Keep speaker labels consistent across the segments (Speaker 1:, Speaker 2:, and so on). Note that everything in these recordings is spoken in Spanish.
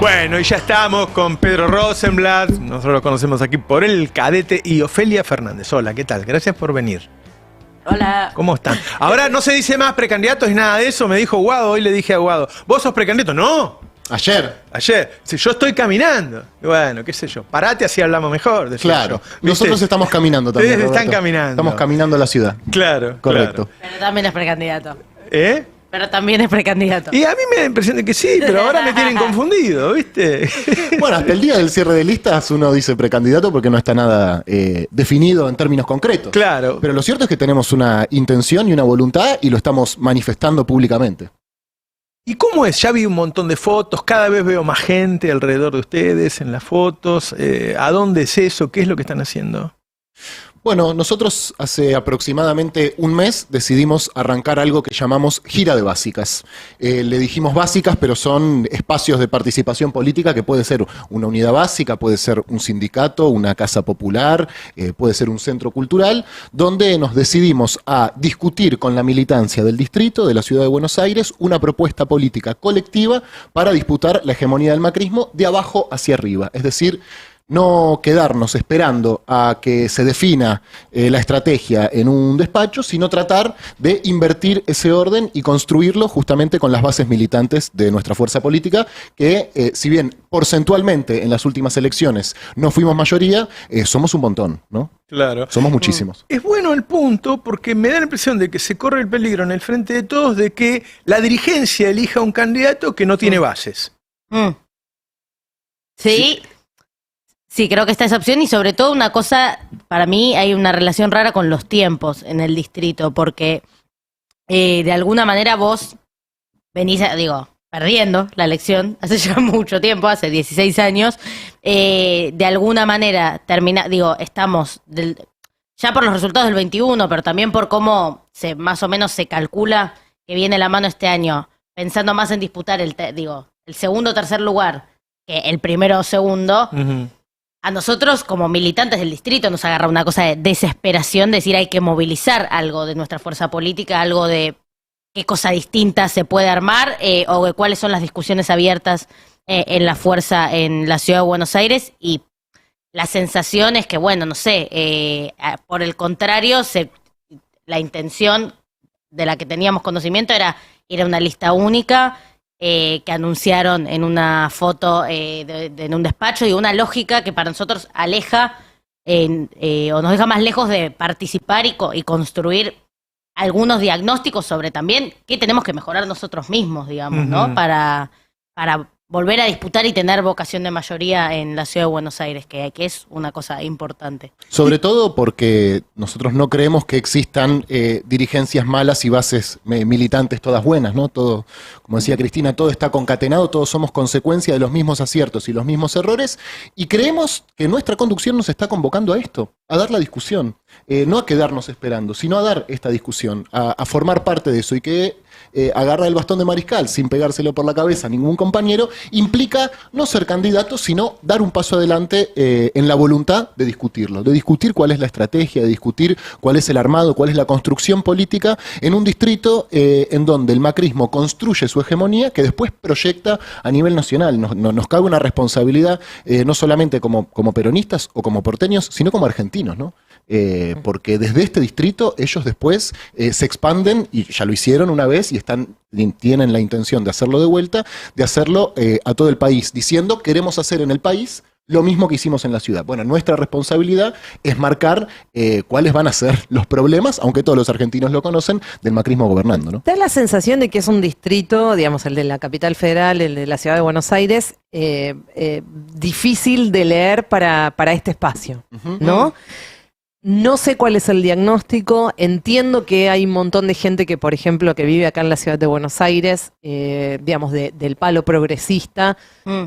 Speaker 1: Bueno, y ya estamos con Pedro Rosenblatt. Nosotros lo conocemos aquí por El Cadete y Ofelia Fernández. Hola, ¿qué tal? Gracias por venir.
Speaker 2: Hola.
Speaker 1: ¿Cómo están? Ahora no se dice más precandidatos y nada de eso. Me dijo Guado, hoy le dije a Guado, ¿vos sos precandidato? No.
Speaker 3: Ayer.
Speaker 1: Si yo estoy caminando. Y bueno, qué sé yo. Parate, así hablamos mejor.
Speaker 3: Claro.
Speaker 1: Yo.
Speaker 3: Nosotros estamos caminando también.
Speaker 1: Ustedes
Speaker 3: Roberto.
Speaker 1: están caminando.
Speaker 3: Estamos caminando a la ciudad.
Speaker 1: Claro.
Speaker 3: Correcto.
Speaker 1: Claro.
Speaker 2: Pero también es precandidato.
Speaker 1: ¿Eh?
Speaker 2: Pero también es precandidato.
Speaker 1: Y a mí me da la impresión de que sí, pero ahora me tienen confundido, ¿viste?
Speaker 3: Bueno, hasta el día del cierre de listas uno dice precandidato porque no está nada definido en términos concretos.
Speaker 1: Claro.
Speaker 3: Pero lo cierto es que tenemos una intención y una voluntad y lo estamos manifestando públicamente.
Speaker 1: ¿Y cómo es? Ya vi un montón de fotos, cada vez veo más gente alrededor de ustedes en las fotos. ¿A dónde es eso? ¿Qué es lo que están haciendo?
Speaker 3: Bueno, nosotros hace aproximadamente un mes decidimos arrancar algo que llamamos gira de básicas. Le dijimos básicas, pero son espacios de participación política que puede ser una unidad básica, puede ser un sindicato, una casa popular, puede ser un centro cultural, donde nos decidimos a discutir con la militancia del distrito, de la ciudad de Buenos Aires, una propuesta política colectiva para disputar la hegemonía del macrismo de abajo hacia arriba. Es decir, no quedarnos esperando a que se defina la estrategia en un despacho, sino tratar de invertir ese orden y construirlo justamente con las bases militantes de nuestra fuerza política, que si bien porcentualmente en las últimas elecciones no fuimos mayoría, somos un montón, ¿no?
Speaker 1: Claro.
Speaker 3: Somos muchísimos.
Speaker 1: Es bueno el punto porque me da la impresión de que se corre el peligro en el frente de todos de que la dirigencia elija un candidato que no tiene bases.
Speaker 2: Sí. Sí, creo que está esa opción y sobre todo una cosa, para mí hay una relación rara con los tiempos en el distrito, porque de alguna manera vos venís, perdiendo la elección hace ya mucho tiempo, hace 16 años, de alguna manera estamos ya por los resultados del 21, pero también por cómo más o menos se calcula que viene la mano este año, pensando más en disputar el segundo o tercer lugar que el primero o segundo. A nosotros, como militantes del distrito, nos agarra una cosa de desesperación, de decir hay que movilizar algo de nuestra fuerza política, algo de qué cosa distinta se puede armar, o de cuáles son las discusiones abiertas en la fuerza en la ciudad de Buenos Aires. Y la sensación es que, bueno, no sé, por el contrario, la intención de la que teníamos conocimiento era ir a una lista única, que anunciaron en una foto en un despacho, y una lógica que para nosotros aleja o nos deja más lejos de participar y construir algunos diagnósticos sobre también qué tenemos que mejorar nosotros mismos, digamos, ¿no? Para volver a disputar y tener vocación de mayoría en la ciudad de Buenos Aires, que es una cosa importante.
Speaker 3: Sobre todo porque nosotros no creemos que existan dirigencias malas y bases militantes todas buenas, ¿no? Todo, como decía Cristina, todo está concatenado, todos somos consecuencia de los mismos aciertos y los mismos errores, y creemos que nuestra conducción nos está convocando a esto, a dar la discusión, no a quedarnos esperando, sino a dar esta discusión, a formar parte de eso, y que agarra el bastón de mariscal sin pegárselo por la cabeza a ningún compañero, implica no ser candidato, sino dar un paso adelante en la voluntad de discutirlo, de discutir cuál es la estrategia, de discutir cuál es el armado, cuál es la construcción política en un distrito en donde el macrismo construye su hegemonía que después proyecta a nivel nacional. Nos cabe una responsabilidad no solamente como peronistas o como porteños, sino como argentinos, ¿no? Porque desde este distrito ellos después se expanden, y ya lo hicieron una vez y tienen la intención de hacerlo de vuelta, de hacerlo a todo el país, diciendo queremos hacer en el país lo mismo que hicimos en la ciudad. Bueno, nuestra responsabilidad es marcar cuáles van a ser los problemas, aunque todos los argentinos lo conocen, del macrismo gobernando, ¿no?
Speaker 4: Da la sensación de que es un distrito, digamos, el de la capital federal, el de la ciudad de Buenos Aires, difícil de leer para este espacio, ¿no? No sé cuál es el diagnóstico, entiendo que hay un montón de gente que, por ejemplo, que vive acá en la ciudad de Buenos Aires, digamos, del palo progresista,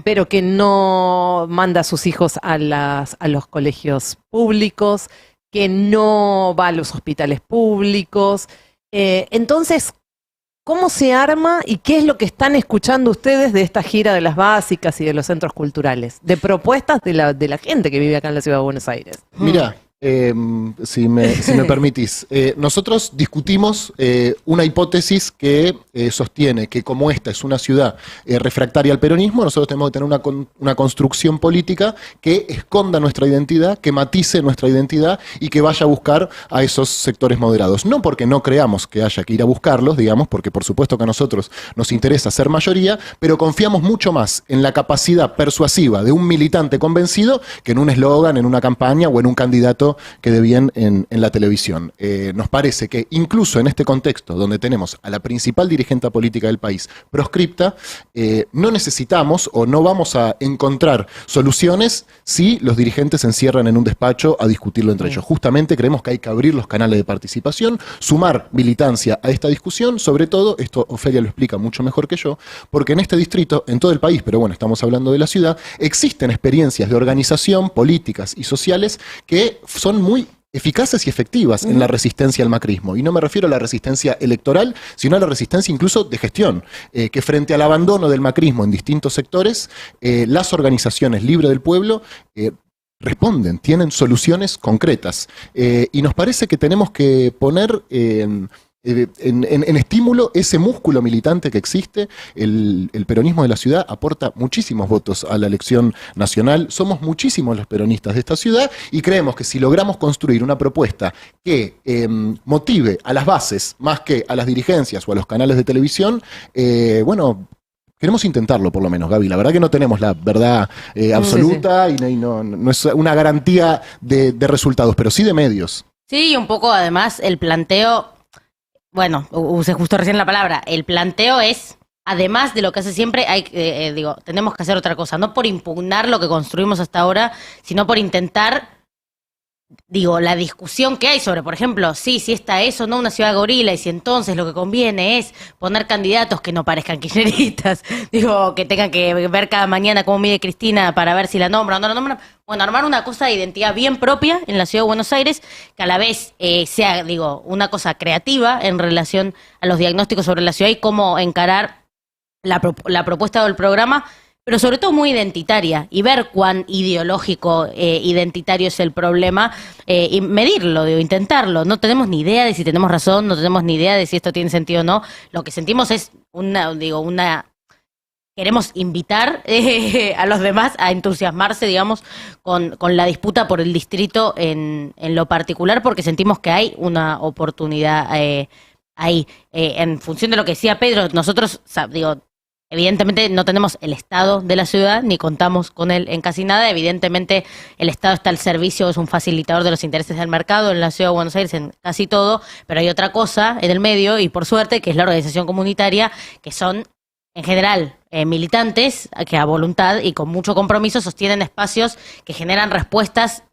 Speaker 4: pero que no manda a sus hijos a los colegios públicos, que no va a los hospitales públicos. Entonces, ¿cómo se arma y qué es lo que están escuchando ustedes de esta gira de las básicas y de los centros culturales? De propuestas de la gente que vive acá en la ciudad de Buenos Aires.
Speaker 3: Mirá, Si me permitís. Nosotros discutimos una hipótesis que sostiene que como esta es una ciudad refractaria al peronismo, nosotros tenemos que tener una construcción política que esconda nuestra identidad, que matice nuestra identidad y que vaya a buscar a esos sectores moderados. No porque no creamos que haya que ir a buscarlos, digamos, porque por supuesto que a nosotros nos interesa ser mayoría, pero confiamos mucho más en la capacidad persuasiva de un militante convencido que en un eslogan, en una campaña o en un candidato que dé bien en la televisión. Nos parece que incluso en este contexto donde tenemos a la principal dirigente política del país proscripta, no necesitamos o no vamos a encontrar soluciones si los dirigentes se encierran en un despacho a discutirlo entre ellos. Justamente creemos que hay que abrir los canales de participación, sumar militancia a esta discusión, sobre todo, esto Ofelia lo explica mucho mejor que yo, porque en este distrito, en todo el país, pero bueno, estamos hablando de la ciudad, existen experiencias de organización, políticas y sociales que son muy eficaces y efectivas en la resistencia al macrismo. Y no me refiero a la resistencia electoral, sino a la resistencia incluso de gestión, que frente al abandono del macrismo en distintos sectores, las organizaciones libres del pueblo responden, tienen soluciones concretas. Y nos parece que tenemos que poner en estímulo ese músculo militante que existe. El peronismo de la ciudad aporta muchísimos votos a la elección nacional, somos muchísimos los peronistas de esta ciudad y creemos que si logramos construir una propuesta que motive a las bases más que a las dirigencias o a los canales de televisión, bueno, queremos intentarlo por lo menos, Gaby. La verdad que no tenemos la verdad absoluta. Y no es una garantía de resultados, pero sí de medios.
Speaker 2: Sí, un poco además el planteo... Bueno, usé justo recién la palabra. El planteo es, además de lo que hace siempre, tenemos que hacer otra cosa. No por impugnar lo que construimos hasta ahora, sino por intentar, la discusión que hay sobre, por ejemplo, si esta es o no una ciudad gorila, y si entonces lo que conviene es poner candidatos que no parezcan kirchneristas, que tengan que ver cada mañana cómo mide Cristina para ver si la nombran o no la nombran. Bueno, armar una cosa de identidad bien propia en la ciudad de Buenos Aires, que a la vez sea, una cosa creativa en relación a los diagnósticos sobre la ciudad y cómo encarar la propuesta del programa, pero sobre todo muy identitaria, y ver cuán ideológico, identitario es el problema, y medirlo, intentarlo. No tenemos ni idea de si tenemos razón, no tenemos ni idea de si esto tiene sentido o no. Lo que sentimos es queremos invitar a los demás a entusiasmarse, con la disputa por el distrito en lo particular, porque sentimos que hay una oportunidad ahí. En función de lo que decía Pedro, nosotros, evidentemente no tenemos el Estado de la ciudad, ni contamos con él en casi nada. Evidentemente el Estado está al servicio, es un facilitador de los intereses del mercado en la ciudad de Buenos Aires en casi todo, pero hay otra cosa en el medio, y por suerte, que es la organización comunitaria, que son en general militantes que a voluntad y con mucho compromiso sostienen espacios que generan respuestas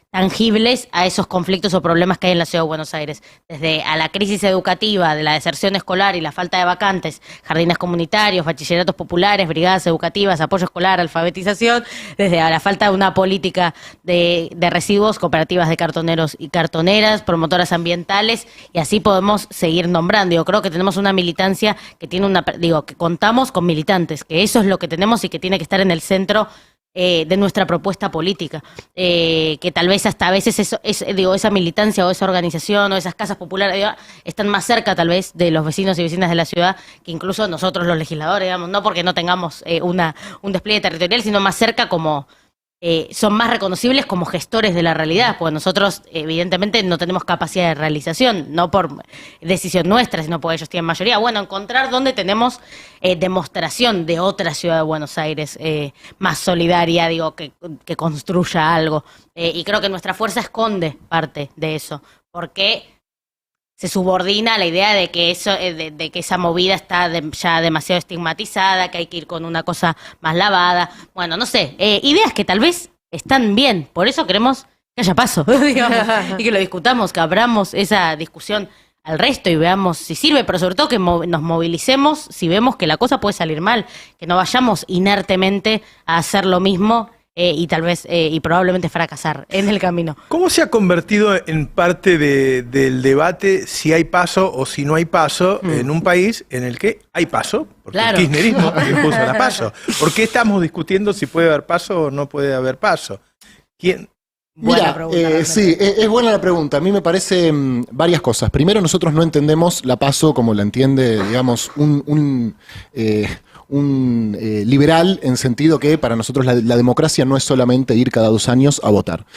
Speaker 2: tangibles a esos conflictos o problemas que hay en la ciudad de Buenos Aires. Desde a la crisis educativa, de la deserción escolar y la falta de vacantes, jardines comunitarios, bachilleratos populares, brigadas educativas, apoyo escolar, alfabetización, desde a la falta de una política de residuos, cooperativas de cartoneros y cartoneras, promotoras ambientales, y así podemos seguir nombrando. Yo creo que tenemos una militancia que tiene que contamos con militantes, que eso es lo que tenemos y que tiene que estar en el centro de nuestra propuesta política, que tal vez hasta a veces esa militancia o esa organización o esas casas populares están más cerca tal vez de los vecinos y vecinas de la ciudad que incluso nosotros los legisladores, no porque no tengamos un despliegue territorial, sino más cerca como son más reconocibles como gestores de la realidad, porque nosotros evidentemente no tenemos capacidad de realización, no por decisión nuestra, sino porque ellos tienen mayoría. Bueno, encontrar dónde tenemos demostración de otra ciudad de Buenos Aires más solidaria, que construya algo. Y creo que nuestra fuerza esconde parte de eso, porque se subordina a la idea de que de que esa movida está ya demasiado estigmatizada, que hay que ir con una cosa más lavada. Bueno, no sé, ideas que tal vez están bien, por eso queremos que haya paso, y que lo discutamos, que abramos esa discusión al resto y veamos si sirve, pero sobre todo que nos movilicemos si vemos que la cosa puede salir mal, que no vayamos inertemente a hacer lo mismo y tal vez y probablemente fracasar en el camino.
Speaker 1: ¿Cómo se ha convertido en parte del debate si hay paso o si no hay paso en un país en el que hay paso? Porque
Speaker 2: claro,
Speaker 1: el kirchnerismo impuso la paso. ¿Por qué estamos discutiendo si puede haber paso o no puede haber paso?
Speaker 2: Buena
Speaker 3: Mira,
Speaker 2: pregunta, realmente.
Speaker 3: sí, es buena la pregunta. A mí me parece varias cosas. Primero, nosotros no entendemos la PASO como la entiende, digamos, un liberal, en sentido que para nosotros la democracia no es solamente ir cada 2 años a votar.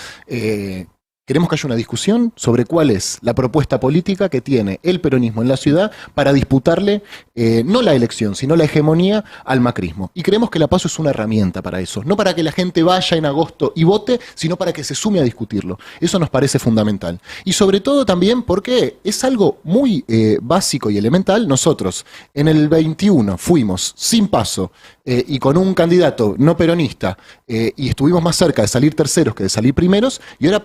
Speaker 3: Queremos que haya una discusión sobre cuál es la propuesta política que tiene el peronismo en la ciudad para disputarle no la elección, sino la hegemonía al macrismo. Y creemos que la PASO es una herramienta para eso, no para que la gente vaya en agosto y vote, sino para que se sume a discutirlo. Eso nos parece fundamental. Y sobre todo también porque es algo muy básico y elemental. Nosotros en el 21 fuimos sin PASO y con un candidato no peronista y estuvimos más cerca de salir terceros que de salir primeros, y ahora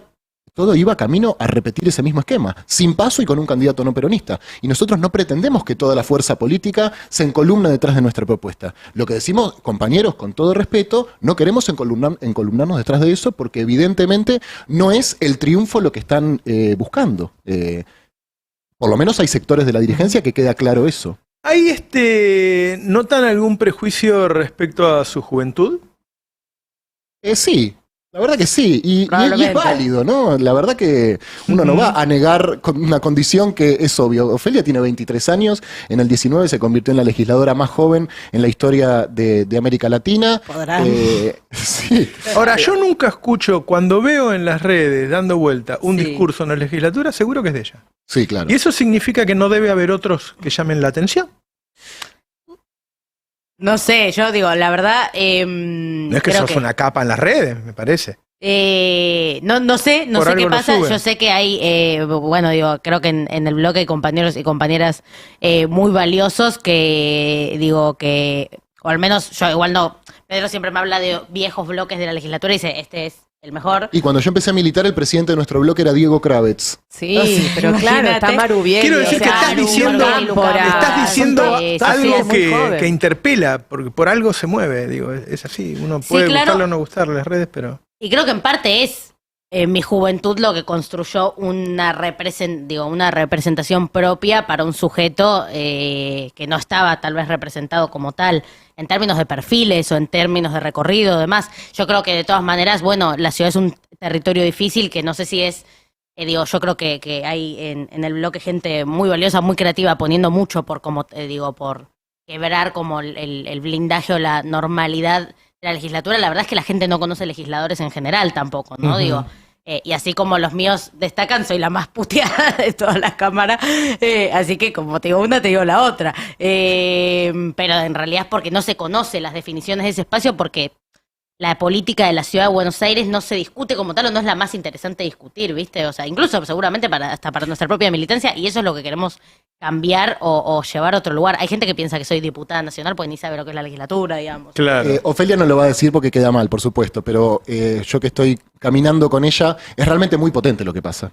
Speaker 3: todo iba camino a repetir ese mismo esquema, sin PASO y con un candidato no peronista. Y nosotros no pretendemos que toda la fuerza política se encolumne detrás de nuestra propuesta. Lo que decimos, compañeros, con todo respeto, no queremos encolumnarnos detrás de eso, porque evidentemente no es el triunfo lo que están buscando. Por lo menos hay sectores de la dirigencia que queda claro eso.
Speaker 1: ¿Hay notan algún prejuicio respecto a su juventud?
Speaker 3: Sí. La verdad que sí, y es
Speaker 4: Probablemente.
Speaker 3: válido, ¿no? La verdad que uno no va a negar con una condición que es obvio. Ofelia tiene 23 años, en el 19 se convirtió en la legisladora más joven en la historia de América Latina.
Speaker 2: Podrán.
Speaker 3: Sí.
Speaker 1: Ahora, yo nunca escucho, cuando veo en las redes dando vuelta un
Speaker 4: Sí.
Speaker 1: discurso en la legislatura, seguro que es de ella.
Speaker 3: Sí, claro.
Speaker 1: ¿Y eso significa que no debe haber otros que llamen la atención?
Speaker 2: No sé, yo digo, la verdad.
Speaker 1: No es que
Speaker 2: creo
Speaker 1: sos una capa en las redes, me parece.
Speaker 2: No sé
Speaker 1: Por
Speaker 2: qué
Speaker 1: algo lo
Speaker 2: pasa.
Speaker 1: suben.
Speaker 2: Yo sé que hay, bueno, digo, creo que en el bloque hay compañeros y compañeras muy valiosos que, digo, que, o al menos yo igual no. Pedro siempre me habla de viejos bloques de la legislatura y dice, este es el mejor.
Speaker 3: Y cuando yo empecé a militar, el presidente de nuestro bloque era Diego Kravets.
Speaker 4: Sí,
Speaker 2: O sea,
Speaker 4: pero claro,
Speaker 2: imagínate.
Speaker 4: está Marubiel.
Speaker 1: Quiero decir que estás diciendo, algo que interpela, porque por algo se mueve, digo, es así. Uno
Speaker 2: Sí,
Speaker 1: puede
Speaker 2: claro.
Speaker 1: gustarle o no gustarle las redes, pero...
Speaker 2: Y creo que en parte es mi juventud lo que construyó una representación propia para un sujeto que no estaba tal vez representado como tal, en términos de perfiles o en términos de recorrido, demás. Yo creo que de todas maneras, bueno, la ciudad es un territorio difícil que no sé si es, yo creo que hay en el bloque gente muy valiosa, muy creativa, poniendo mucho por, como por quebrar como el blindaje o la normalidad de la legislatura. La verdad es que la gente no conoce legisladores en general tampoco, ¿no?
Speaker 1: Ujú.
Speaker 2: Digo, y así como los míos destacan, soy la más puteada de todas las cámaras, así que como te digo una, te digo la otra. Pero en realidad es porque no se conoce las definiciones de ese espacio, porque la política de la ciudad de Buenos Aires no se discute como tal, o no es la más interesante de discutir, ¿viste? O sea, incluso seguramente hasta para nuestra propia militancia, y eso es lo que queremos cambiar o llevar a otro lugar. Hay gente que piensa que soy diputada nacional porque ni sabe lo que es la legislatura, digamos.
Speaker 1: Claro.
Speaker 3: Ofelia no lo va a decir porque queda mal, por supuesto, pero yo que estoy caminando con ella, es realmente muy potente lo que pasa.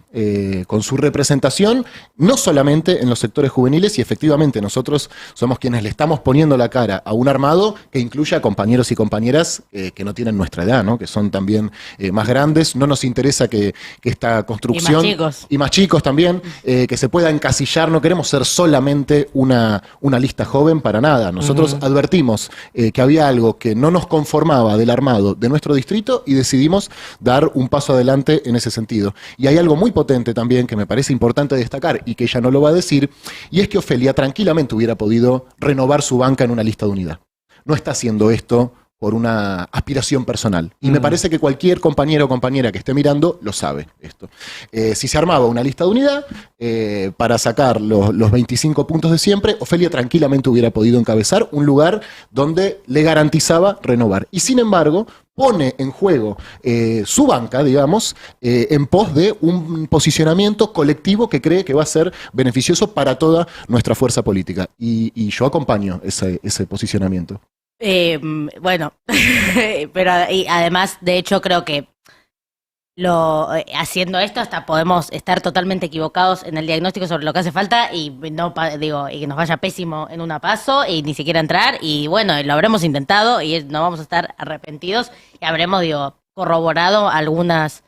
Speaker 3: Con su representación, no solamente en los sectores juveniles, y efectivamente nosotros somos quienes le estamos poniendo la cara a un armado que incluya compañeros y compañeras que no tienen nuestra edad, ¿no? Que son también más grandes. No nos interesa que esta construcción...
Speaker 2: Y más chicos.
Speaker 3: Y más chicos también, que se pueda encasillar. No queremos ser solamente una lista joven para nada. Nosotros advertimos que había algo que no nos conformaba del armado de nuestro distrito y decidimos dar un paso adelante en ese sentido. Y hay algo muy potente también que me parece importante destacar y que ella no lo va a decir, y es que Ofelia tranquilamente hubiera podido renovar su banca en una lista de unidad. No está haciendo esto por una aspiración personal. Y me parece que cualquier compañero o compañera que esté mirando lo sabe esto. Si se armaba una lista de unidad para sacar los 25 puntos de siempre, Ofelia tranquilamente hubiera podido encabezar un lugar donde le garantizaba renovar. Y sin embargo, pone en juego su banca, digamos, en pos de un posicionamiento colectivo que cree que va a ser beneficioso para toda nuestra fuerza política. Y yo acompaño ese posicionamiento.
Speaker 2: Bueno, pero y además, de hecho, creo que haciendo esto hasta podemos estar totalmente equivocados en el diagnóstico sobre lo que hace falta y no y que nos vaya pésimo en una paso y ni siquiera entrar, y bueno, lo habremos intentado y no vamos a estar arrepentidos y habremos corroborado algunas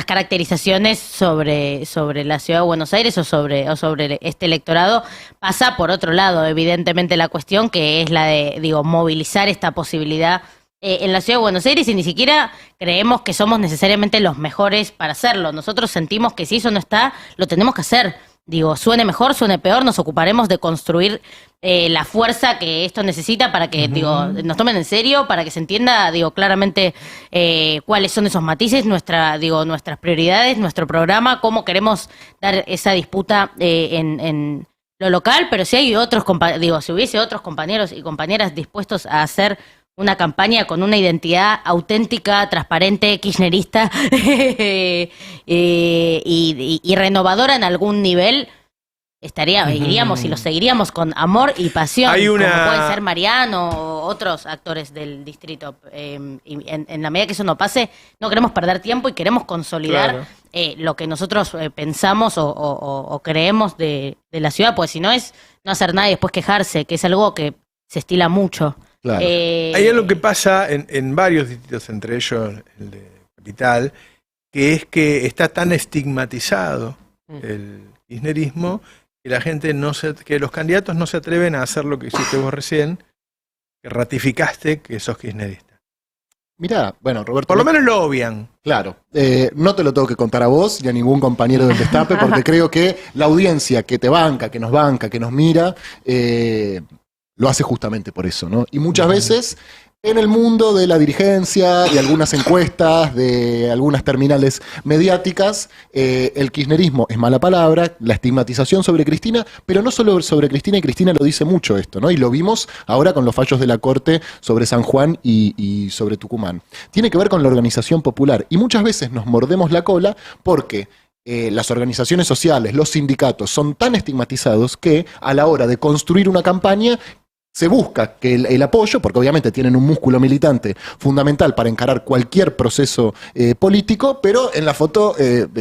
Speaker 2: caracterizaciones sobre la ciudad de Buenos Aires o sobre este electorado. Pasa por otro lado, evidentemente, la cuestión que es la de movilizar esta posibilidad en la Ciudad de Buenos Aires y ni siquiera creemos que somos necesariamente los mejores para hacerlo. Nosotros sentimos que si eso no está, lo tenemos que hacer. Digo, suene mejor, suene peor, nos ocuparemos de construir la fuerza que esto necesita para que, digo, nos tomen en serio, para que se entienda, digo, claramente cuáles son esos matices, nuestras prioridades, nuestro programa, cómo queremos dar esa disputa en lo local, pero si hay otros, si hubiese otros compañeros y compañeras dispuestos a hacer una campaña con una identidad auténtica, transparente, kirchnerista y renovadora en algún nivel, iríamos y lo seguiríamos con amor y pasión, como pueden ser Mariano o otros actores del distrito. Y en la medida que eso no pase, no queremos perder tiempo y queremos consolidar lo que nosotros pensamos o creemos de la ciudad, pues si no es no hacer nada y después quejarse, que es algo que se estila mucho.
Speaker 3: Claro.
Speaker 1: Hay algo que pasa en varios distritos, entre ellos el de Capital, que es que está tan estigmatizado el kirchnerismo que la gente que los candidatos no se atreven a hacer lo que hiciste vos recién, que ratificaste que sos kirchnerista.
Speaker 3: Mirá, bueno, Roberto.
Speaker 1: Por lo menos lo obvian.
Speaker 3: Claro, no te lo tengo que contar a vos y a ningún compañero del Destape, porque creo que la audiencia que te banca, que nos mira, lo hace justamente por eso, ¿no? Y muchas veces en el mundo de la dirigencia, de algunas encuestas, de algunas terminales mediáticas, el kirchnerismo es mala palabra, la estigmatización sobre Cristina, pero no solo sobre Cristina, y Cristina lo dice mucho esto, ¿no? Y lo vimos ahora con los fallos de la Corte sobre San Juan y sobre Tucumán. Tiene que ver con la organización popular, y muchas veces nos mordemos la cola porque las organizaciones sociales, los sindicatos, son tan estigmatizados que a la hora de construir una campaña se busca que el apoyo, porque obviamente tienen un músculo militante fundamental para encarar cualquier proceso político, pero en la foto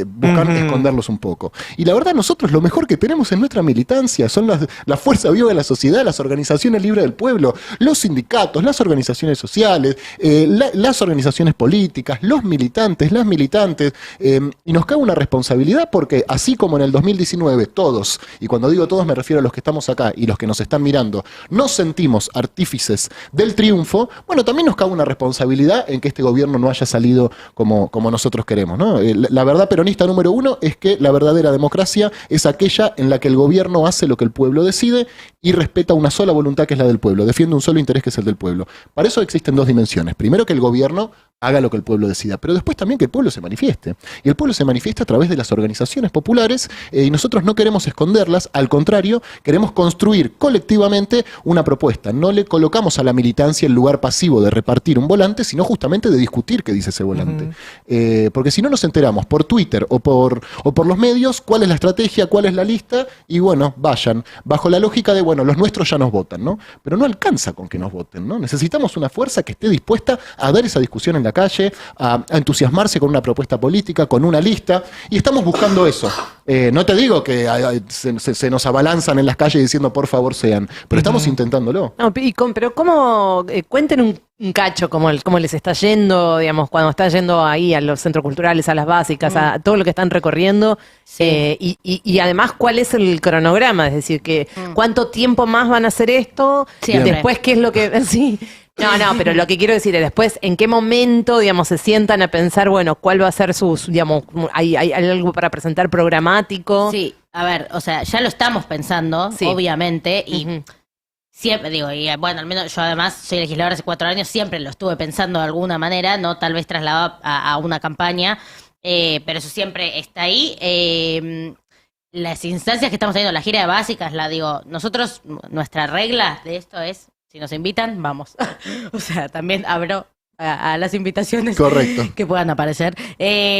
Speaker 3: buscan esconderlos un poco. Y la verdad, nosotros lo mejor que tenemos en nuestra militancia son la fuerza viva de la sociedad, las organizaciones libres del pueblo, los sindicatos, las organizaciones sociales, las organizaciones políticas, los militantes, las militantes, y nos cabe una responsabilidad porque así como en el 2019 todos, y cuando digo todos me refiero a los que estamos acá y los que nos están mirando, no sentimos artífices del triunfo, bueno, también nos cabe una responsabilidad en que este gobierno no haya salido como nosotros queremos, ¿no? La verdad peronista número uno es que la verdadera democracia es aquella en la que el gobierno hace lo que el pueblo decide y respeta una sola voluntad que es la del pueblo, defiende un solo interés que es el del pueblo. Para eso existen dos dimensiones. Primero, que el gobierno haga lo que el pueblo decida, pero después también que el pueblo se manifieste. Y el pueblo se manifiesta a través de las organizaciones populares y nosotros no queremos esconderlas, al contrario, queremos construir colectivamente una propuesta. No le colocamos a la militancia el lugar pasivo de repartir un volante, sino justamente de discutir qué dice ese volante. Porque si no nos enteramos por Twitter o por los medios cuál es la estrategia, cuál es la lista, y bueno, vayan, bajo la lógica de, bueno, los nuestros ya nos votan, ¿no? Pero no alcanza con que nos voten, ¿no? Necesitamos una fuerza que esté dispuesta a dar esa discusión en la calle, a entusiasmarse con una propuesta política, con una lista, y estamos buscando eso. No te digo que se nos abalanzan en las calles diciendo por favor sean, pero estamos intentándolo.
Speaker 4: No, pero ¿cómo? Cuenten un cacho cómo les está yendo, digamos, cuando están yendo ahí a los centros culturales, a las básicas, a todo lo que están recorriendo, y además cuál es el cronograma, es decir, que cuánto tiempo más van a hacer esto, y después qué es lo que... Sí. No, pero lo que quiero decir es después, ¿en qué momento, digamos, se sientan a pensar, bueno, cuál va a ser digamos, hay algo para presentar programático?
Speaker 2: Sí, a ver, o sea, ya lo estamos pensando, obviamente, y siempre, digo, y bueno, al menos yo además soy legisladora hace 4 años, siempre lo estuve pensando de alguna manera, no tal vez trasladado a una campaña, pero eso siempre está ahí. Las instancias que estamos teniendo, la gira de básicas, nosotros, nuestra regla de esto es, si nos invitan, vamos. O sea, también abro a las invitaciones que puedan aparecer.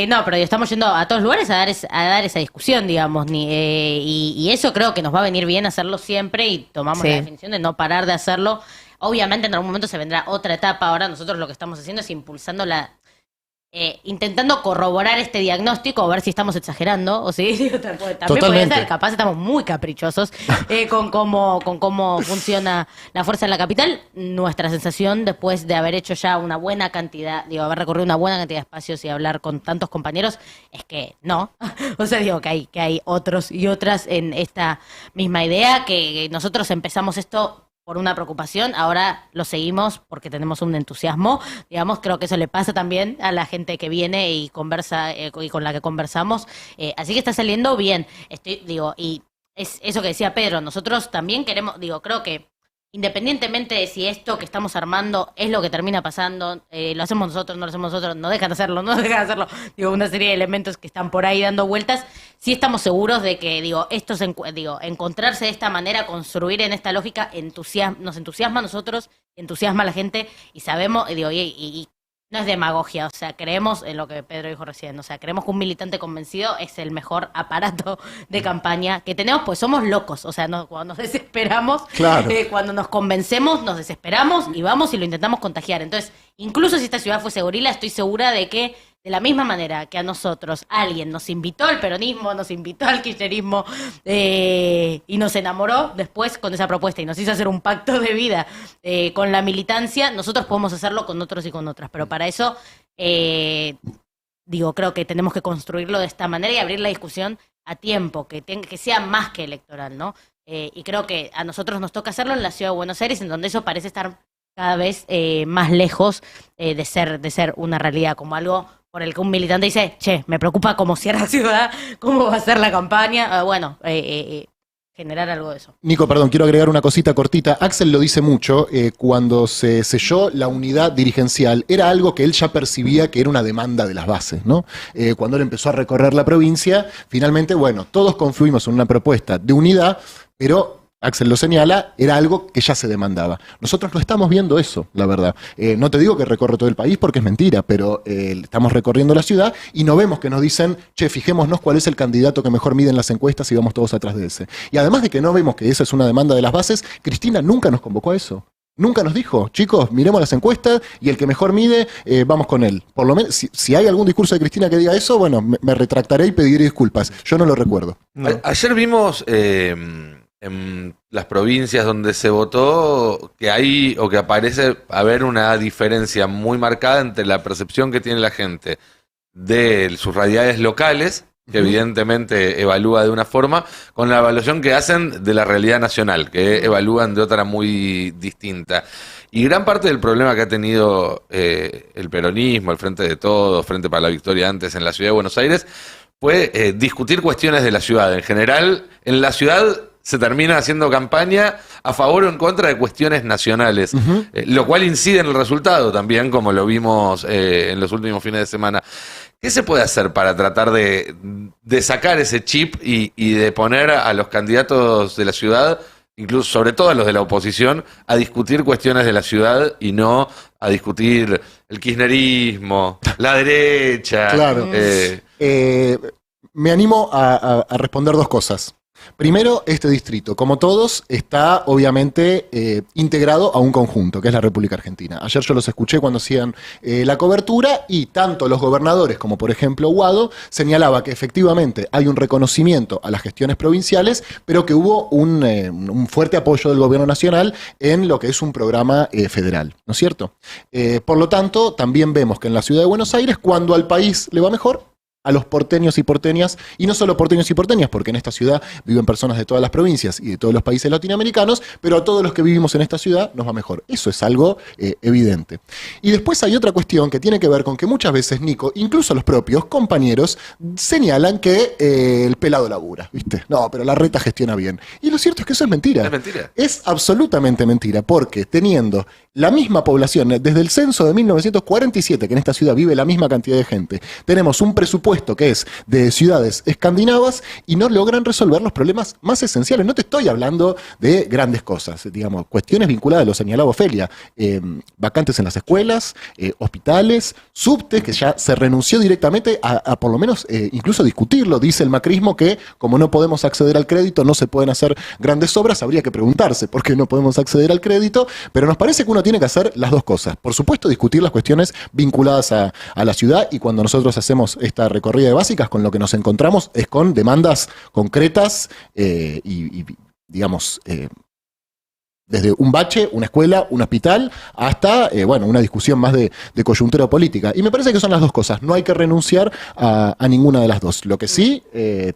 Speaker 2: No, pero estamos yendo a todos lugares a dar esa discusión, digamos. Y eso creo que nos va a venir bien hacerlo siempre y tomamos la definición de no parar de hacerlo. Obviamente en algún momento se vendrá otra etapa. Ahora nosotros lo que estamos haciendo es impulsando intentando corroborar este diagnóstico, a ver si estamos exagerando, o si también puede ser, capaz estamos muy caprichosos con cómo funciona la fuerza en la capital. Nuestra sensación, después de haber hecho ya una buena cantidad, haber recorrido una buena cantidad de espacios y hablar con tantos compañeros, es que no. O sea, que hay otros y otras en esta misma idea, que nosotros empezamos esto por una preocupación, ahora lo seguimos porque tenemos un entusiasmo, digamos, creo que eso le pasa también a la gente que viene y conversa y con la que conversamos, así que está saliendo bien, y es eso que decía Pedro, nosotros también queremos, creo que independientemente de si esto que estamos armando es lo que termina pasando, lo hacemos nosotros, no lo hacemos nosotros, no dejan de hacerlo, no dejan de hacerlo, una serie de elementos que están por ahí dando vueltas, sí estamos seguros de que, encontrarse de esta manera, construir en esta lógica, nos entusiasma a nosotros, entusiasma a la gente, y sabemos, y no es demagogia, o sea, creemos en lo que Pedro dijo recién, o sea, creemos que un militante convencido es el mejor aparato de campaña que tenemos, pues somos locos, o sea, cuando nos desesperamos,
Speaker 3: Claro.
Speaker 2: cuando nos convencemos, nos desesperamos y vamos y lo intentamos contagiar. Entonces, incluso si esta ciudad fuese gorila, estoy segura de que de la misma manera que a nosotros alguien nos invitó al peronismo, nos invitó al kirchnerismo y nos enamoró después con esa propuesta y nos hizo hacer un pacto de vida con la militancia, nosotros podemos hacerlo con otros y con otras. Pero para eso, creo que tenemos que construirlo de esta manera y abrir la discusión a tiempo, que sea más que electoral, ¿no? Y creo que a nosotros nos toca hacerlo en la ciudad de Buenos Aires, en donde eso parece estar cada vez más lejos de ser una realidad, como algo por el que un militante dice, me preocupa cómo cierra la ciudad, cómo va a ser la campaña, generar algo de eso.
Speaker 3: Nico, perdón, quiero agregar una cosita cortita. Axel lo dice mucho, cuando se selló la unidad dirigencial, era algo que él ya percibía que era una demanda de las bases, ¿no? Cuando él empezó a recorrer la provincia, finalmente, todos confluimos en una propuesta de unidad, pero Axel lo señala, era algo que ya se demandaba. Nosotros lo estamos viendo eso, la verdad. No te digo que recorre todo el país porque es mentira, pero estamos recorriendo la ciudad y no vemos que nos dicen, fijémonos cuál es el candidato que mejor mide en las encuestas y vamos todos atrás de ese. Y además de que no vemos que esa es una demanda de las bases, Cristina nunca nos convocó a eso. Nunca nos dijo, chicos, miremos las encuestas y el que mejor mide, vamos con él. Por lo menos, si hay algún discurso de Cristina que diga eso, me retractaré y pediré disculpas. Yo no lo recuerdo.
Speaker 1: No.
Speaker 5: Ayer vimos en las provincias donde se votó que hay o que aparece haber una diferencia muy marcada entre la percepción que tiene la gente de sus realidades locales, que evidentemente evalúa de una forma, con la evaluación que hacen de la realidad nacional, que evalúan de otra muy distinta. Y gran parte del problema que ha tenido el peronismo, el Frente de Todos, Frente para la Victoria antes en la ciudad de Buenos Aires, fue discutir cuestiones de la ciudad. En general, en la ciudad se termina haciendo campaña a favor o en contra de cuestiones nacionales, lo cual incide en el resultado también, como lo vimos en los últimos fines de semana. ¿Qué se puede hacer para tratar de sacar ese chip y de poner a los candidatos de la ciudad, incluso sobre todo a los de la oposición, a discutir cuestiones de la ciudad y no a discutir el kirchnerismo, la derecha?
Speaker 3: Claro. Me animo a responder dos cosas. Primero, este distrito, como todos, está obviamente integrado a un conjunto, que es la República Argentina. Ayer yo los escuché cuando hacían la cobertura y tanto los gobernadores como, por ejemplo, Guado, señalaba que efectivamente hay un reconocimiento a las gestiones provinciales, pero que hubo un fuerte apoyo del gobierno nacional en lo que es un programa federal, ¿no es cierto? Por lo tanto, también vemos que en la ciudad de Buenos Aires, cuando al país le va mejor, a los porteños y porteñas, y no solo porteños y porteñas, porque en esta ciudad viven personas de todas las provincias y de todos los países latinoamericanos, pero a todos los que vivimos en esta ciudad nos va mejor. Eso es algo evidente. Y después hay otra cuestión que tiene que ver con que muchas veces, Nico, incluso los propios compañeros, señalan que el pelado labura, ¿viste? No, pero la reta gestiona bien. Y lo cierto es que eso es mentira.
Speaker 5: ¿Es mentira?
Speaker 3: Es absolutamente mentira, porque teniendo la misma población, desde el censo de 1947, que en esta ciudad vive la misma cantidad de gente, tenemos un presupuesto que es de ciudades escandinavas y no logran resolver los problemas más esenciales. No te estoy hablando de grandes cosas, digamos, cuestiones vinculadas, lo señalaba Ofelia, vacantes en las escuelas, hospitales, subtes, que ya se renunció directamente a por lo menos incluso discutirlo. Dice el macrismo que como no podemos acceder al crédito, no se pueden hacer grandes obras. Habría que preguntarse por qué no podemos acceder al crédito, pero nos parece que uno tiene que hacer las dos cosas. Por supuesto, discutir las cuestiones vinculadas a la ciudad, y cuando nosotros hacemos esta recorrida de básicas, con lo que nos encontramos es con demandas concretas y digamos, Desde un bache, una escuela, un hospital, hasta, bueno, una discusión más de coyuntura política. Y me parece que son las dos cosas. No hay que renunciar a ninguna de las dos. Lo que sí,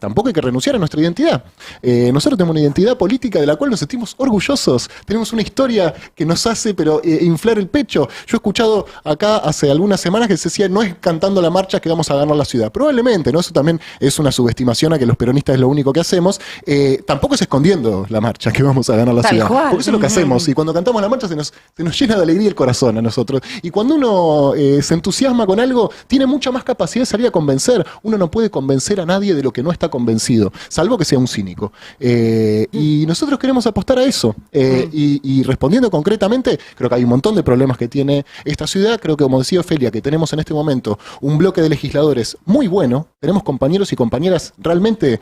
Speaker 3: tampoco hay que renunciar a nuestra identidad. Nosotros tenemos una identidad política de la cual nos sentimos orgullosos. Tenemos una historia que nos hace, pero inflar el pecho. Yo he escuchado acá hace algunas semanas que se decía, no es cantando la marcha que vamos a ganar la ciudad. Probablemente, ¿no? Eso también es una subestimación a que los peronistas es lo único que hacemos. Tampoco es escondiendo la marcha que vamos a ganar la
Speaker 4: Tal
Speaker 3: ciudad.
Speaker 4: cual.
Speaker 3: Porque eso es lo que hacemos, y cuando cantamos la marcha se nos llena de alegría el corazón a nosotros, y cuando uno se entusiasma con algo, tiene mucha más capacidad de salir a convencer. Uno no puede convencer a nadie de lo que no está convencido, salvo que sea un cínico, y nosotros queremos apostar a eso, y respondiendo concretamente, creo que hay un montón de problemas que tiene esta ciudad. Creo que, como decía Ofelia, que tenemos en este momento un bloque de legisladores muy bueno, tenemos compañeros y compañeras realmente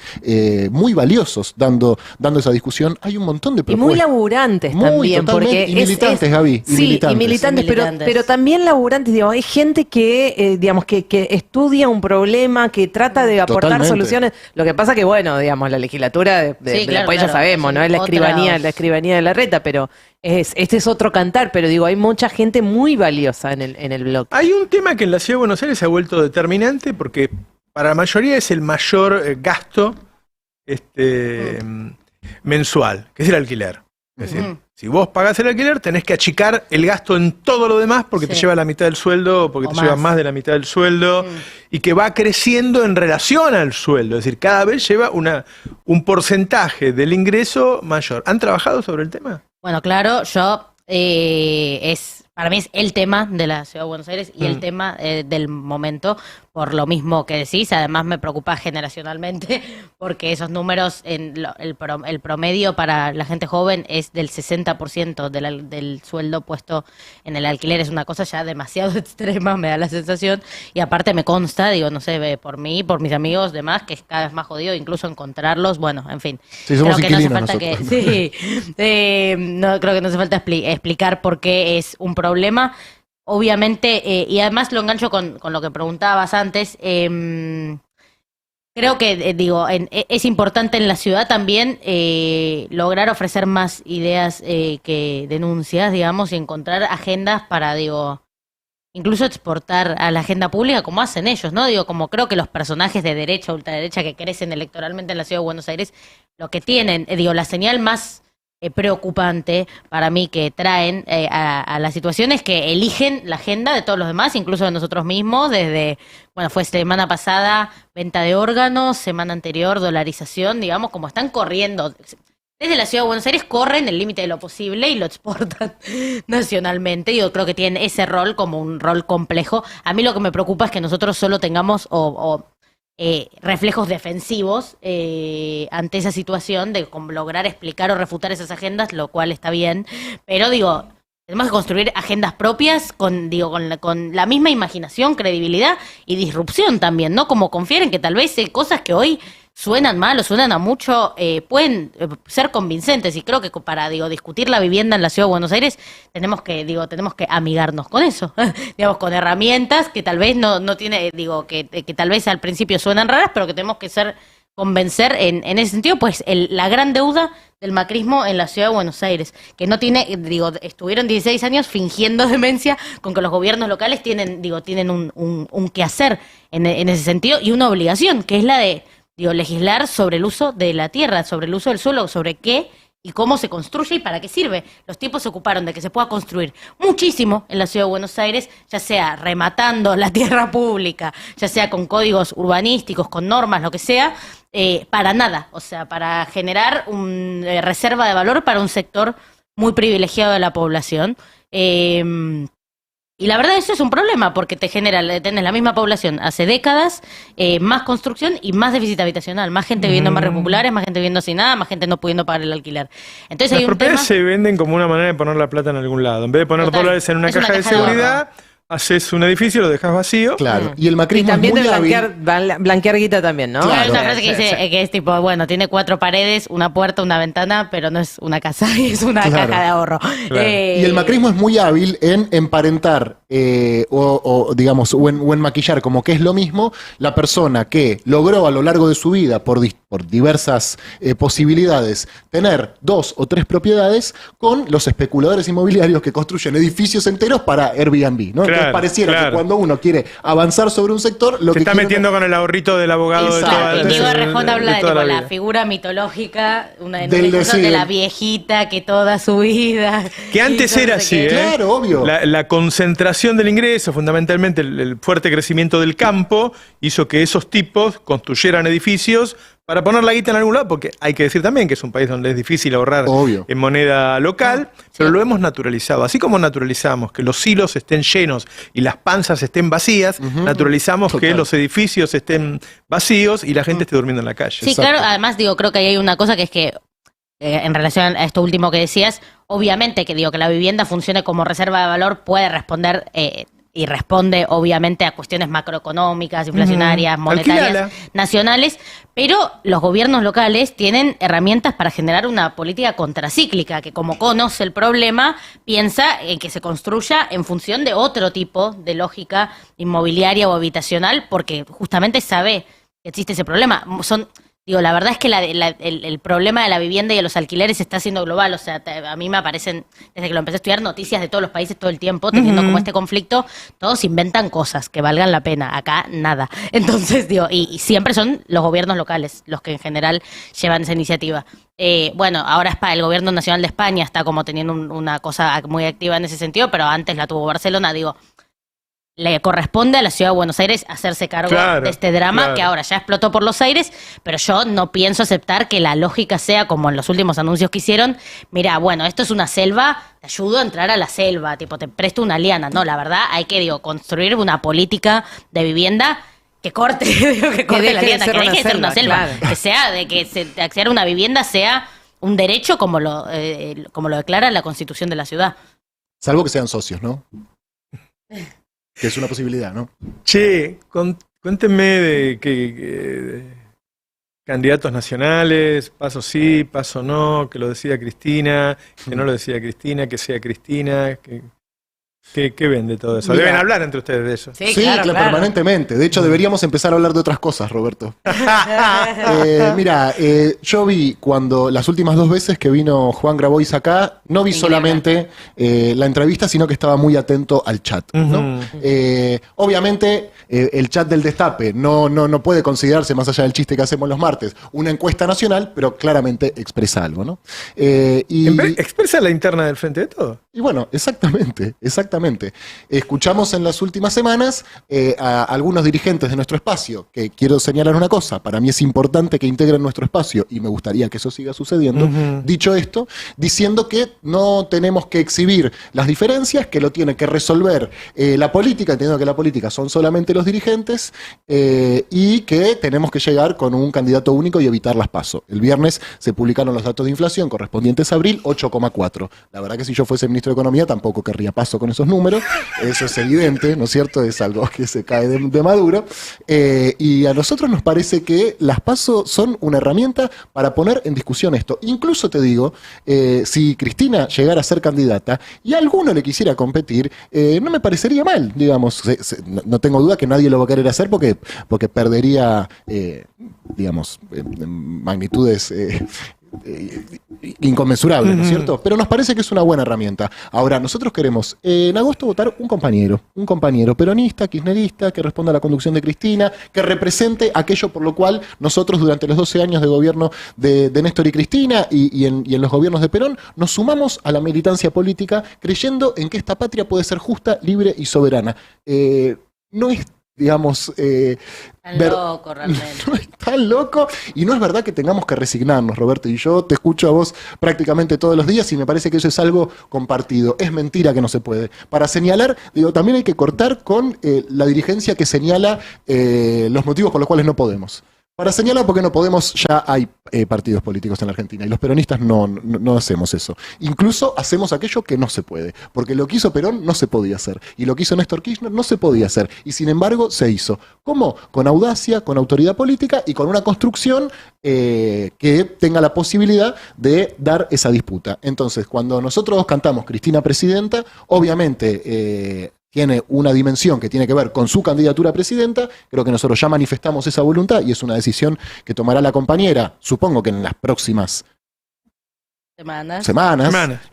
Speaker 3: muy valiosos dando esa discusión. Hay un montón de
Speaker 4: Y
Speaker 3: propuestas.
Speaker 4: muy laburantes
Speaker 3: Muy,
Speaker 4: también,
Speaker 3: totalmente.
Speaker 4: porque
Speaker 3: Y militantes, Gaby, y
Speaker 4: sí,
Speaker 3: militantes.
Speaker 4: y militantes,
Speaker 2: Y militantes.
Speaker 4: pero también laburantes, digamos, hay gente que, digamos, que estudia un problema, que trata de aportar
Speaker 3: Totalmente.
Speaker 4: soluciones. Lo que pasa que, bueno, digamos, la legislatura,
Speaker 2: Sí, claro,
Speaker 4: después ya
Speaker 2: claro.
Speaker 4: sabemos, ¿no? Es la escribanía de la reta, pero este es otro cantar, pero digo, hay mucha gente muy valiosa en el bloque.
Speaker 1: Hay un tema que en la Ciudad de Buenos Aires se ha vuelto determinante porque para la mayoría es el mayor gasto mensual, que es el alquiler. Es decir, si vos pagás el alquiler, tenés que achicar el gasto en todo lo demás porque te
Speaker 2: Sí.
Speaker 1: lleva la mitad del sueldo, porque
Speaker 2: O
Speaker 1: te lleva
Speaker 2: más.
Speaker 1: más de la mitad del sueldo, y que va creciendo en relación al sueldo. Es decir, cada vez lleva un porcentaje del ingreso mayor. ¿Han trabajado sobre el tema?
Speaker 2: Bueno, claro, para mí es el tema de la Ciudad de Buenos Aires y el tema del momento, por lo mismo que decís. Además me preocupa generacionalmente, porque esos números, el promedio para la gente joven es del 60% del sueldo puesto en el alquiler. Es una cosa ya demasiado extrema, me da la sensación, y aparte me consta, digo, no sé, por mí, por mis amigos, demás, que es cada vez más jodido incluso encontrarlos. Bueno, en fin.
Speaker 3: Sí, somos
Speaker 2: Creo que no hace
Speaker 3: inquilinos
Speaker 2: falta que,
Speaker 3: nosotros.
Speaker 2: sí, no creo que no hace falta explicar por qué es un problema. Obviamente, y además lo engancho con lo que preguntabas antes. Creo que, es importante en la ciudad también lograr ofrecer más ideas que denuncias, digamos, y encontrar agendas para, incluso exportar a la agenda pública como hacen ellos, ¿no? Como creo que los personajes de derecha, ultraderecha que crecen electoralmente en la Ciudad de Buenos Aires, lo que tienen, la señal más preocupante para mí que traen a la situación es que eligen la agenda de todos los demás, incluso de nosotros mismos, fue semana pasada venta de órganos, semana anterior dolarización, digamos, como están corriendo. Desde la Ciudad de Buenos Aires corren el límite de lo posible y lo exportan nacionalmente. Yo creo que tienen ese rol como un rol complejo. A mí lo que me preocupa es que nosotros solo tengamos reflejos defensivos ante esa situación de lograr explicar o refutar esas agendas, lo cual está bien, pero tenemos que construir agendas propias con la misma imaginación, credibilidad y disrupción también, ¿no? Como confiar en que tal vez cosas que hoy suenan mal o suenan a mucho, pueden ser convincentes, y creo que para discutir la vivienda en la Ciudad de Buenos Aires tenemos que amigarnos con eso, con herramientas que tal vez no tiene, que tal vez al principio suenan raras, pero que tenemos que convencer en ese sentido, pues la gran deuda del macrismo en la Ciudad de Buenos Aires, que no tiene, estuvieron 16 años fingiendo demencia con que los gobiernos locales tienen un quehacer en ese sentido y una obligación, que es la de legislar sobre el uso de la tierra, sobre el uso del suelo, sobre qué y cómo se construye y para qué sirve. Los tipos se ocuparon de que se pueda construir muchísimo en la Ciudad de Buenos Aires, ya sea rematando la tierra pública, ya sea con códigos urbanísticos, con normas, lo que sea, para nada, o sea, para generar una reserva de valor para un sector muy privilegiado de la población. Y la verdad eso es un problema porque tenés la misma población hace décadas, más construcción y más déficit habitacional, más gente viviendo en barrios populares, más gente viviendo sin nada, más gente no pudiendo pagar el alquiler. Entonces
Speaker 1: Las
Speaker 2: hay un tema...
Speaker 1: propiedades se venden como una manera de poner la plata en algún lado. En vez de poner
Speaker 2: Total.
Speaker 1: dólares en una
Speaker 2: Es una
Speaker 1: caja de
Speaker 2: caja de
Speaker 1: seguridad, haces un edificio, lo dejas vacío.
Speaker 3: Claro. Y el
Speaker 4: Y
Speaker 3: macrismo
Speaker 4: también
Speaker 3: es
Speaker 4: de
Speaker 3: muy hábil.
Speaker 4: blanquear guita también, ¿no?
Speaker 3: Claro.
Speaker 2: Hay una frase que dice que es tipo, bueno, tiene 4 paredes, una puerta, una ventana, pero no es una casa, es una
Speaker 3: Claro.
Speaker 2: caja de ahorro.
Speaker 1: Claro.
Speaker 3: Y el macrismo es muy hábil en emparentar digamos, o en maquillar como que es lo mismo la persona que logró a lo largo de su vida por diversas posibilidades tener 2 o 3 propiedades con los especuladores inmobiliarios que construyen edificios enteros para Airbnb, ¿no? Entonces
Speaker 1: Claro,
Speaker 3: pareciera
Speaker 1: claro.
Speaker 3: que cuando uno quiere avanzar sobre un sector, lo
Speaker 1: Se
Speaker 3: que
Speaker 1: está
Speaker 3: quiere-
Speaker 1: metiendo con el ahorrito del abogado de
Speaker 3: Exacto.
Speaker 1: toda,
Speaker 2: Y
Speaker 3: de-
Speaker 2: Diego Arrejón habla de
Speaker 1: toda
Speaker 2: tipo, la
Speaker 1: vida.
Speaker 2: figura mitológica, una de,
Speaker 3: Del
Speaker 2: discurso de
Speaker 3: decir.
Speaker 2: la viejita que toda su vida.
Speaker 1: Que antes
Speaker 2: hizo no
Speaker 1: era
Speaker 2: sé
Speaker 1: así,
Speaker 2: qué.
Speaker 1: ¿eh?
Speaker 3: Claro, obvio.
Speaker 1: La concentración del ingreso, fundamentalmente el fuerte crecimiento del campo, hizo que esos tipos construyeran edificios para poner la guita en algún lado, porque hay que decir también que es un país donde es difícil ahorrar
Speaker 3: Obvio.
Speaker 1: en moneda local, pero lo hemos naturalizado. Así como naturalizamos que los silos estén llenos y las panzas estén vacías, naturalizamos que
Speaker 3: Total.
Speaker 1: los edificios estén vacíos y la gente esté durmiendo en la calle.
Speaker 2: Sí,
Speaker 3: Exacto.
Speaker 2: claro, además digo, creo que ahí hay una cosa que es que en relación a esto último que decías, obviamente que digo que la vivienda funcione como reserva de valor puede responder y responde obviamente a cuestiones macroeconómicas, inflacionarias, monetarias,
Speaker 1: Alquilala.
Speaker 2: nacionales, pero los gobiernos locales tienen herramientas para generar una política contracíclica que como conoce el problema, piensa en que se construya en función de otro tipo de lógica inmobiliaria o habitacional, porque justamente sabe que existe ese problema. Digo, la verdad es que el problema de la vivienda y de los alquileres está siendo global. O sea, a mí me aparecen, desde que lo empecé a estudiar, noticias de todos los países todo el tiempo, teniendo como este conflicto, todos inventan cosas que valgan la pena. Acá, nada. Entonces, digo, y siempre son los gobiernos locales los que en general llevan esa iniciativa. Bueno, ahora el gobierno nacional de España está como teniendo una cosa muy activa en ese sentido, pero antes la tuvo Barcelona, digo. Le corresponde a la Ciudad de Buenos Aires hacerse cargo
Speaker 1: Claro,
Speaker 2: de este drama
Speaker 1: claro.
Speaker 2: que ahora ya explotó por los aires, pero yo no pienso aceptar que la lógica sea como en los últimos anuncios que hicieron, mira, bueno, esto es una selva, te ayudo a entrar a la selva, tipo, te presto una liana. No, la verdad hay que, digo, construir una política de vivienda que corte, digo, que corte
Speaker 4: deje
Speaker 2: la
Speaker 4: de
Speaker 2: liana,
Speaker 4: ser
Speaker 2: que
Speaker 4: una
Speaker 2: deje de ser una
Speaker 4: selva,
Speaker 2: selva,
Speaker 4: claro.
Speaker 2: que sea de que acceder a una vivienda sea un derecho como lo declara la Constitución de la ciudad.
Speaker 3: Salvo que sean socios, ¿no? Que es una posibilidad, ¿no?
Speaker 1: Che, cuéntenme de candidatos nacionales, paso sí, paso no, que lo decida Cristina, que no lo decida Cristina, que sea Cristina, ¿qué ven de todo eso?
Speaker 3: Mira.
Speaker 1: Deben hablar entre ustedes de eso.
Speaker 2: Sí, claro.
Speaker 3: Permanentemente. De hecho, deberíamos empezar a hablar de otras cosas, Roberto. Mira, yo vi cuando las últimas 2 veces que vino Juan Grabois acá, no vi
Speaker 2: Increíble.
Speaker 3: solamente la entrevista, sino que estaba muy atento al chat, ¿no?
Speaker 1: Ujú.
Speaker 3: Obviamente, el chat del Destape no puede considerarse, más allá del chiste que hacemos los martes, una encuesta nacional, pero claramente expresa algo, ¿no?
Speaker 1: Expresa la interna del Frente de Todo.
Speaker 3: Y bueno, exactamente. Escuchamos en las últimas semanas a algunos dirigentes de nuestro espacio, que quiero señalar una cosa, para mí es importante que integren nuestro espacio y me gustaría que eso siga sucediendo. Dicho esto, diciendo que no tenemos que exhibir las diferencias, que lo tiene que resolver la política, entendiendo que la política son solamente los dirigentes, y que tenemos que llegar con un candidato único y evitar las PASO. El viernes se publicaron los datos de inflación correspondientes a abril, 8,4. La verdad que si yo fuese ministro de Economía tampoco querría PASO con esos números, eso es evidente, ¿no es cierto? Es algo que se cae de Maduro. Y a nosotros nos parece que las PASO son una herramienta para poner en discusión esto. Incluso te digo, si Cristina llegara a ser candidata y a alguno le quisiera competir, no me parecería mal, digamos. No tengo duda que nadie lo va a querer hacer porque perdería, magnitudes inconmensurable, ¿no es cierto? Pero nos parece que es una buena herramienta. Ahora, nosotros queremos en agosto votar un compañero peronista, kirchnerista, que responda a la conducción de Cristina, que represente aquello por lo cual nosotros durante los 12 años de gobierno de Néstor y Cristina y en los gobiernos de Perón nos sumamos a la militancia política creyendo en que esta patria puede ser justa, libre y soberana. No es
Speaker 2: Tan loco, realmente.
Speaker 3: no es tan loco y no es verdad que tengamos que resignarnos, Roberto, y yo te escucho a vos prácticamente todos los días y me parece que eso es algo compartido. Es mentira que no se puede. Para señalar, también hay que cortar con la dirigencia que señala los motivos por los cuales no podemos. Para señalar, porque no podemos, ya hay partidos políticos en la Argentina y los peronistas no hacemos eso. Incluso hacemos aquello que no se puede, porque lo que hizo Perón no se podía hacer y lo que hizo Néstor Kirchner no se podía hacer y sin embargo se hizo. ¿Cómo? Con audacia, con autoridad política y con una construcción que tenga la posibilidad de dar esa disputa. Entonces, cuando nosotros cantamos Cristina Presidenta, obviamente tiene una dimensión que tiene que ver con su candidatura a presidenta. Creo que nosotros ya manifestamos esa voluntad y es una decisión que tomará la compañera, supongo que en las próximas semanas.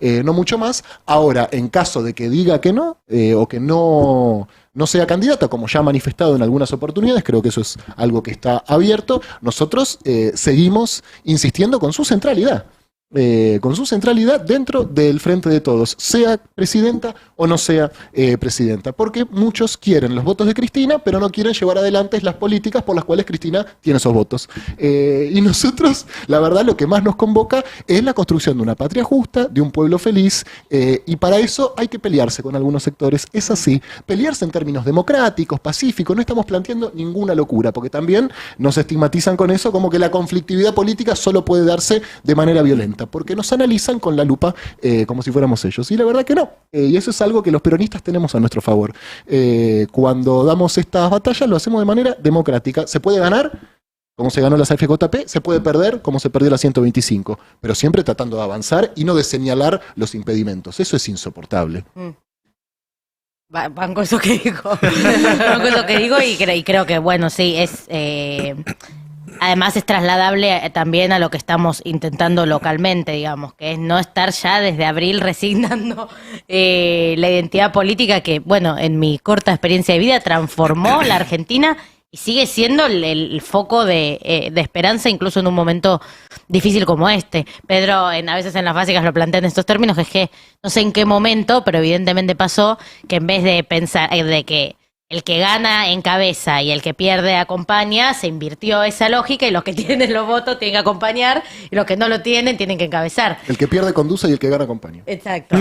Speaker 3: No mucho más. Ahora, en caso de que diga que no, o que no sea candidata, como ya ha manifestado en algunas oportunidades, creo que eso es algo que está abierto, nosotros seguimos insistiendo con su centralidad. Dentro del Frente de Todos, sea presidenta o no sea presidenta, porque muchos quieren los votos de Cristina, pero no quieren llevar adelante las políticas por las cuales Cristina tiene esos votos. Y nosotros, la verdad, lo que más nos convoca es la construcción de una patria justa, de un pueblo feliz, y para eso hay que pelearse con algunos sectores, es así, pelearse en términos democráticos, pacíficos, no estamos planteando ninguna locura, porque también nos estigmatizan con eso como que la conflictividad política solo puede darse de manera violenta, porque nos analizan con la lupa como si fuéramos ellos. Y la verdad que no. Y eso es algo que los peronistas tenemos a nuestro favor. Cuando damos estas batallas lo hacemos de manera democrática. Se puede ganar, como se ganó la CFJP, se puede perder, como se perdió la 125, pero siempre tratando de avanzar y no de señalar los impedimentos. Eso es insoportable.
Speaker 2: Banco eso que digo. Banco eso que digo y creo que, bueno, sí, es... Además es trasladable también a lo que estamos intentando localmente, digamos, que es no estar ya desde abril resignando la identidad política que, bueno, en mi corta experiencia de vida transformó la Argentina y sigue siendo el foco de esperanza, incluso en un momento difícil como este. Pedro, a veces en las básicas lo plantea en estos términos, que es que no sé en qué momento, pero evidentemente pasó que en vez de pensar de que el que gana encabeza y el que pierde acompaña, se invirtió esa lógica y los que tienen los votos tienen que acompañar y los que no lo tienen tienen que encabezar.
Speaker 3: El que pierde conduce y el que gana acompaña.
Speaker 2: Exacto.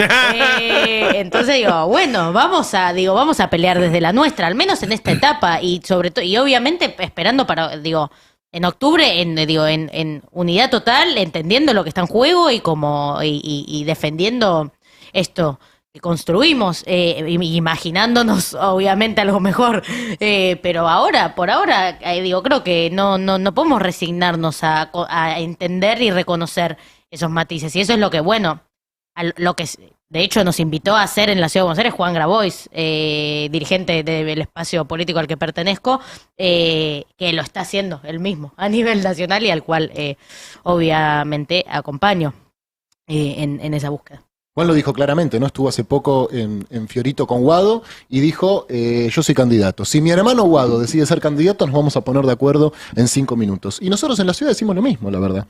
Speaker 2: Entonces digo, bueno, vamos a pelear desde la nuestra, al menos en esta etapa y sobre todo y obviamente esperando para en octubre en unidad total, entendiendo lo que está en juego y defendiendo esto que construimos, imaginándonos obviamente algo mejor, pero por ahora, creo que no podemos resignarnos a entender y reconocer esos matices, y eso es lo que, bueno, lo que de hecho nos invitó a hacer en la Ciudad de Buenos Aires Juan Grabois, dirigente del espacio político al que pertenezco, que lo está haciendo él mismo a nivel nacional y al cual obviamente acompaño en esa búsqueda.
Speaker 3: Juan lo dijo claramente, ¿no? Estuvo hace poco en Fiorito con Guado y dijo, yo soy candidato. Si mi hermano Guado decide ser candidato, nos vamos a poner de acuerdo en 5 minutos. Y nosotros en la ciudad decimos lo mismo, la verdad.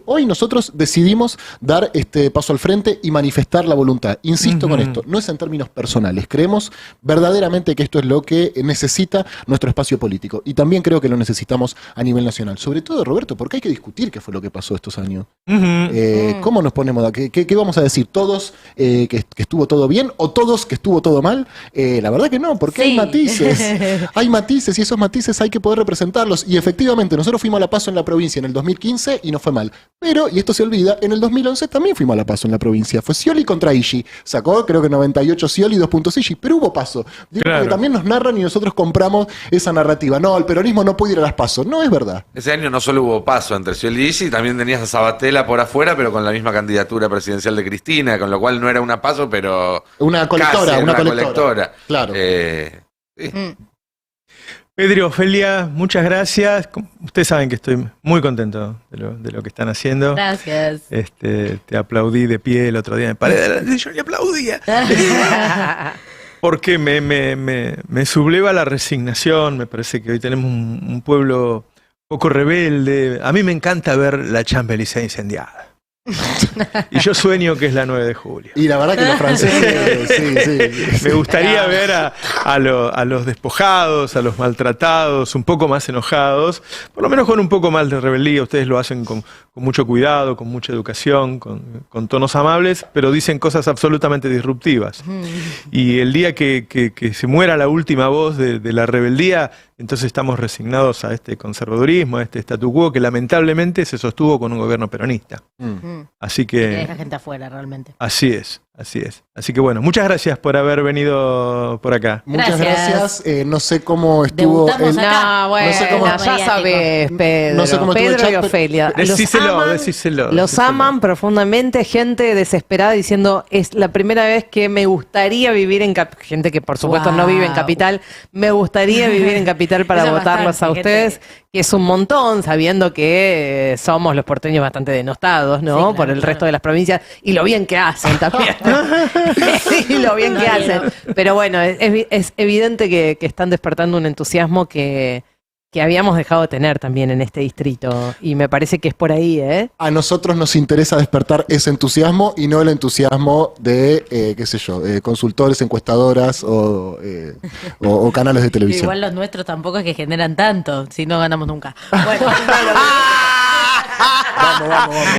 Speaker 3: Hoy nosotros decidimos dar este paso al frente y manifestar la voluntad. Insisto con esto, no es en términos personales. Creemos verdaderamente que esto es lo que necesita nuestro espacio político. Y también creo que lo necesitamos a nivel nacional. Sobre todo, Roberto, porque hay que discutir qué fue lo que pasó estos años. ¿Cómo nos ponemos? ¿Qué vamos a decir? ¿Todos que estuvo todo bien o todos que estuvo todo mal? La verdad que no, porque sí. Hay matices y esos matices hay que poder representarlos y efectivamente nosotros fuimos a la PASO en la provincia en el 2015 y no fue mal, pero, y esto se olvida, en el 2011 también fuimos a la PASO en la provincia, fue Scioli contra Ischi, sacó creo que 98 Scioli, 2 puntos Ischi, pero hubo PASO. Digo, claro. Que también nos narran y nosotros compramos esa narrativa, no, el peronismo no puede ir a las PASO, no es verdad.
Speaker 5: Ese año no solo hubo PASO entre Scioli y Ischi, también tenías a Sabatella por afuera, pero con la misma candidatura presidencial de Cristina, con lo cual no era una PASO, pero
Speaker 3: una colectora,
Speaker 5: casi
Speaker 3: una
Speaker 5: colectora.
Speaker 3: Claro.
Speaker 5: Sí.
Speaker 1: Pedro, Ofelia, muchas gracias. Ustedes saben que estoy muy contento de lo que están haciendo.
Speaker 2: Gracias.
Speaker 1: Te aplaudí de pie el otro día, me paré, yo ni aplaudía. Porque me subleva la resignación, me parece que hoy tenemos un pueblo poco rebelde. A mí me encanta ver la Champs-Élysées incendiada. Y yo sueño que es la 9 de julio.
Speaker 3: Y la verdad que los franceses, sí.
Speaker 1: Me gustaría ver a los despojados, a los maltratados, un poco más enojados, por lo menos con un poco más de rebeldía. Ustedes lo hacen con mucho cuidado, con mucha educación, con tonos amables, pero dicen cosas absolutamente disruptivas. Y el día que se muera la última voz de la rebeldía, entonces estamos resignados a este conservadurismo, a este statu quo que lamentablemente se sostuvo con un gobierno peronista. Así
Speaker 2: Que
Speaker 1: que
Speaker 2: deja gente afuera, realmente.
Speaker 1: así es, así es. Así que bueno, muchas gracias por haber venido por acá.
Speaker 3: Muchas
Speaker 2: Gracias.
Speaker 3: gracias. No sé cómo estuvo
Speaker 2: Debutamos
Speaker 3: el...
Speaker 2: acá.
Speaker 4: No, bueno,
Speaker 3: No sé cómo-
Speaker 4: ya
Speaker 2: mediático.
Speaker 4: sabes, Pedro.
Speaker 3: No sé cómo estuvo el
Speaker 4: Pedro
Speaker 3: chat,
Speaker 4: y
Speaker 3: pero-
Speaker 4: Ofelia.
Speaker 1: Decíselo.
Speaker 4: Los aman profundamente, gente desesperada diciendo, es la primera vez que me gustaría vivir en Capital. Gente que por supuesto no vive en
Speaker 2: Wow.
Speaker 4: Capital, me gustaría vivir en Capital para
Speaker 2: Eso es
Speaker 4: votarlos
Speaker 2: bastante,
Speaker 4: a ustedes,
Speaker 2: gente.
Speaker 4: que es un montón, sabiendo que somos los porteños bastante denostados, ¿no?
Speaker 2: Sí, claro,
Speaker 4: por el
Speaker 2: claro.
Speaker 4: resto de las provincias, y lo bien que hacen también. Y lo bien que
Speaker 2: Nadie,
Speaker 4: hacen. Pero bueno, es evidente que están despertando un entusiasmo que habíamos dejado de tener también en este distrito. Y me parece que es por ahí, ¿eh?
Speaker 3: A nosotros nos interesa despertar ese entusiasmo y no el entusiasmo de, qué sé yo, consultores, encuestadoras o canales de televisión.
Speaker 2: Igual los nuestros tampoco es que generan tanto, si no ganamos nunca. Bueno,
Speaker 3: Vamos, vamos, vamos.